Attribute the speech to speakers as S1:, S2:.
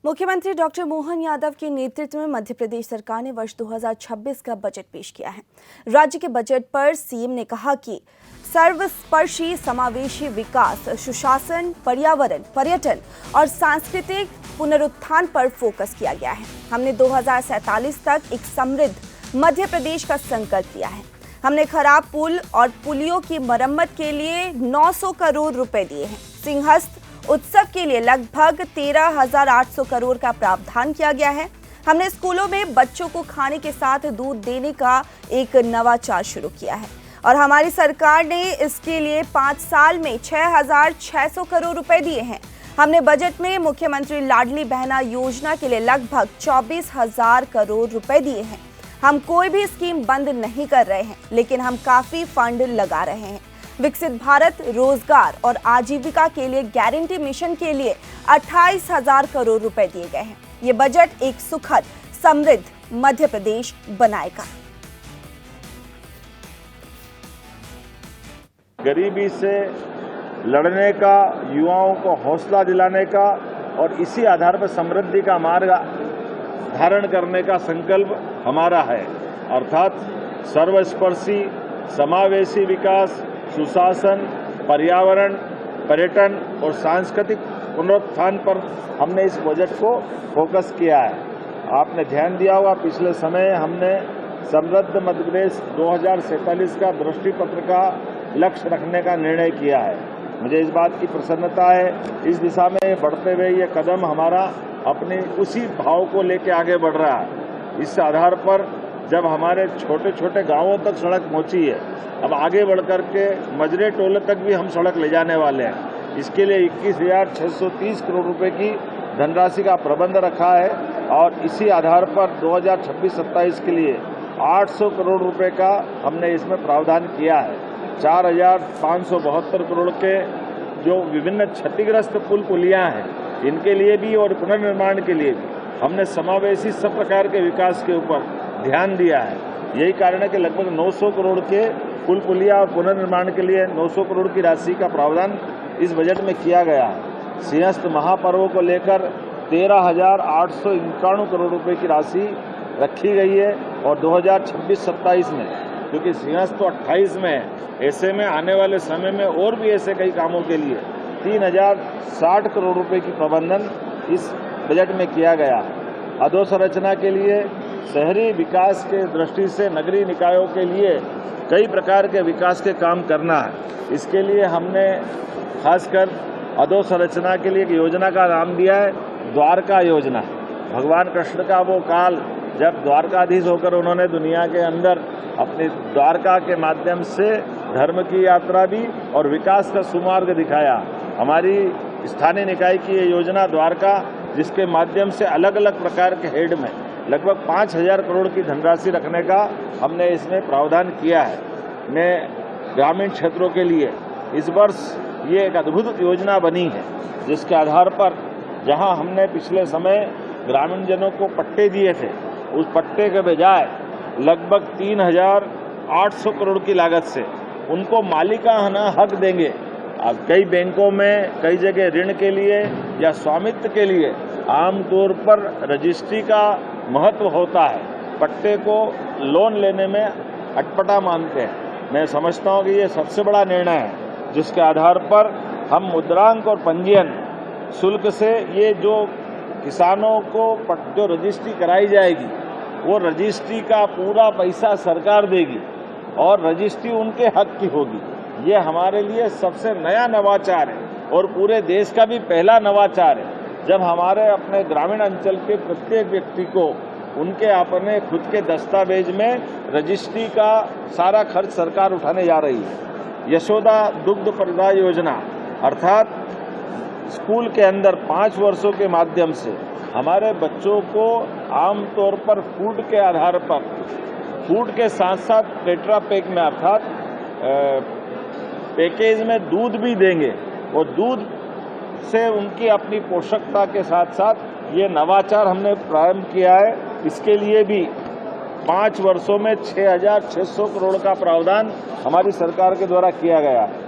S1: मुख्यमंत्री डॉक्टर मोहन यादव के नेतृत्व में मध्य प्रदेश सरकार ने वर्ष 2026 का बजट पेश किया है। राज्य के बजट पर सीएम ने कहा कि सर्वस्पर्शी समावेशी विकास, सुशासन, पर्यावरण, पर्यटन और सांस्कृतिक पुनरुत्थान पर फोकस किया गया है। हमने 2047 तक एक समृद्ध मध्य प्रदेश का संकल्प लिया है। हमने खराब पुल और पुलियों की मरम्मत के लिए 900 करोड़ रुपए दिए हैं। सिंहस्थ उत्सव के लिए लगभग 13,800 करोड़ का प्रावधान किया गया है। हमने स्कूलों में बच्चों को खाने के साथ दूध देने का एक नवाचार शुरू किया है और हमारी सरकार ने इसके लिए 5 साल में 6,600 करोड़ रुपए दिए हैं। हमने बजट में मुख्यमंत्री लाडली बहना योजना के लिए लगभग 24,000 करोड़ रुपए दिए हैं। हम कोई भी स्कीम बंद नहीं कर रहे हैं, लेकिन हम काफी फंड लगा रहे हैं। विकसित भारत, रोजगार और आजीविका के लिए गारंटी मिशन के लिए 28,000 करोड़ रुपए दिए गए हैं। ये बजट एक सुखद, समृद्ध मध्य प्रदेश बनाएगा।
S2: गरीबी से लड़ने का, युवाओं को हौसला दिलाने का और इसी आधार पर समृद्धि का मार्ग धारण करने का संकल्प हमारा है। अर्थात सर्वस्पर्शी समावेशी विकास, सुशासन, पर्यावरण, पर्यटन और सांस्कृतिक पुनरुत्थान पर हमने इस बजट को फोकस किया है। आपने ध्यान दिया होगा, पिछले समय हमने समृद्ध मध्य प्रदेश 2047 का दृष्टि पत्र का लक्ष्य रखने का निर्णय किया है। मुझे इस बात की प्रसन्नता है, इस दिशा में बढ़ते हुए ये कदम हमारा अपने उसी भाव को लेकर आगे बढ़ रहा है। इस आधार पर जब हमारे छोटे छोटे गांवों तक सड़क पहुंची है, अब आगे बढ़ कर के मजरे टोले तक भी हम सड़क ले जाने वाले हैं। इसके लिए 21,630 करोड़ रुपए की धनराशि का प्रबंध रखा है और इसी आधार पर 2026-27 के लिए 800 करोड़ रुपए का हमने इसमें प्रावधान किया है। 4,572 करोड़ के जो विभिन्न क्षतिग्रस्त पुल पुलियाँ हैं, इनके लिए भी और पुनर्निर्माण के लिए भी हमने समावेशी सब प्रकार के विकास के ऊपर ध्यान दिया है। यही कारण है कि लगभग 900 करोड़ के पुल पुलिया और पुनर्निर्माण के लिए 900 करोड़ की राशि का प्रावधान इस बजट में किया गया है। सिंहस्थ महापर्व को लेकर 13,891 करोड़ रुपए की राशि रखी गई है और 2026-27 में, क्योंकि सिंहस्थ तो 28 में है, ऐसे में आने वाले समय में और भी ऐसे कई कामों के लिए 3,060 करोड़ रुपए की प्रबंधन इस बजट में किया गया है। अधोसंरचना के लिए, शहरी विकास के दृष्टि से नगरीय निकायों के लिए कई प्रकार के विकास के काम करना है। इसके लिए हमने खासकर अधोसंरचना के लिए एक योजना का नाम दिया है द्वारका योजना। भगवान कृष्ण का वो काल जब द्वारकाधीश होकर उन्होंने दुनिया के अंदर अपनी द्वारका के माध्यम से धर्म की यात्रा भी और विकास का सुमार्ग दिखाया। हमारी स्थानीय निकाय की ये योजना द्वारका, जिसके माध्यम से अलग अलग प्रकार के हेड में लगभग 5,000 करोड़ की धनराशि रखने का हमने इसमें प्रावधान किया है। मैं ग्रामीण क्षेत्रों के लिए इस वर्ष ये एक अद्भुत योजना बनी है, जिसके आधार पर जहां हमने पिछले समय ग्रामीण जनों को पट्टे दिए थे, उस पट्टे के बजाय लगभग 3,800 करोड़ की लागत से उनको मालिकाना हक देंगे। अब कई बैंकों में कई जगह ऋण के लिए या स्वामित्व के लिए आमतौर पर रजिस्ट्री का महत्व होता है। पट्टे को लोन लेने में अटपटा मानते हैं। मैं समझता हूँ कि ये सबसे बड़ा निर्णय है, जिसके आधार पर हम मुद्रांक और पंजीयन शुल्क से ये जो किसानों को जो रजिस्ट्री कराई जाएगी, वो रजिस्ट्री का पूरा पैसा सरकार देगी और रजिस्ट्री उनके हक की होगी। ये हमारे लिए सबसे नया नवाचार है और पूरे देश का भी पहला नवाचार है, जब हमारे अपने ग्रामीण अंचल के प्रत्येक व्यक्ति को उनके अपने खुद के दस्तावेज में रजिस्ट्री का सारा खर्च सरकार उठाने जा रही है। यशोदा दुग्ध प्रदाय योजना, अर्थात स्कूल के अंदर 5 वर्षों के माध्यम से हमारे बच्चों को आमतौर पर फूड के आधार पर, फूड के साथ साथ टेट्रा पैक में अर्थात पैकेज में दूध भी देंगे और दूध से उनकी अपनी पोषकता के साथ साथ ये नवाचार हमने प्रारंभ किया है। इसके लिए भी 5 वर्षों में 6,600 करोड़ का प्रावधान हमारी सरकार के द्वारा किया गया है।